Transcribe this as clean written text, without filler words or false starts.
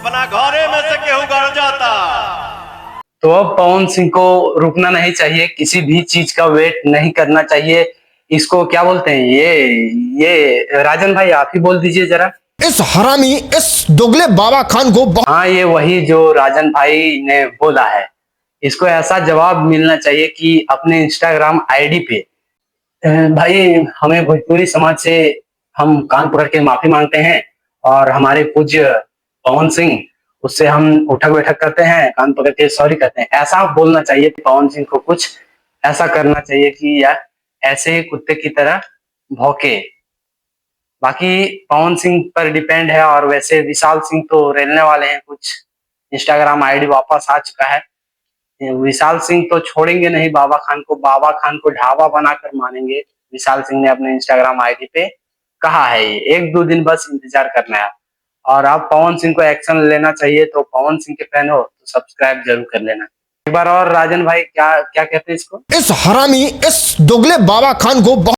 अपना घरे में से केहू गड़ जाता। तो अब पवन सिंह को रुकना नहीं चाहिए, किसी भी चीज का वेट नहीं करना चाहिए। इसको क्या बोलते हैं, ये राजन भाई आप ही बोल दीजिए जरा। इस हरामी, इस दोगले बाबा खान को हाँ, ये वही जो राजन भाई ने बोला है। इसको ऐसा जवाब मिलना चाहिए कि अपने इंस्टाग्राम आईडी पे भाई हमें भोजपुरी समाज से हम कान पकड़ के माफी मांगते हैं, और हमारे पूज्य पवन सिंह उससे हम उठक बैठक करते हैं, कान पकड़ के सॉरी कहते हैं। ऐसा बोलना चाहिए, पवन सिंह को कुछ ऐसा करना चाहिए कि यार ऐसे ही कुत्ते की तरह भौंके। बाकी पवन सिंह पर डिपेंड है, और वैसे विशाल सिंह तो रेलने वाले हैं, कुछ इंस्टाग्राम आईडी वापस आ चुका है। विशाल सिंह तो छोड़ेंगे नहीं बाबा खान को, बाबा खान को ढाबा बनाकर मानेंगे। विशाल सिंह ने अपने इंस्टाग्राम आईडी पे कहा है, ये 1-2 दिन बस इंतजार करना है। और अब पवन सिंह को एक्शन लेना चाहिए, तो पवन सिंह के फैन हो तो सब्सक्राइब जरूर कर लेना। एक बार और राजन भाई क्या क्या कहते हैं इसको। इस हरामी, इस दोगले बाबा खान को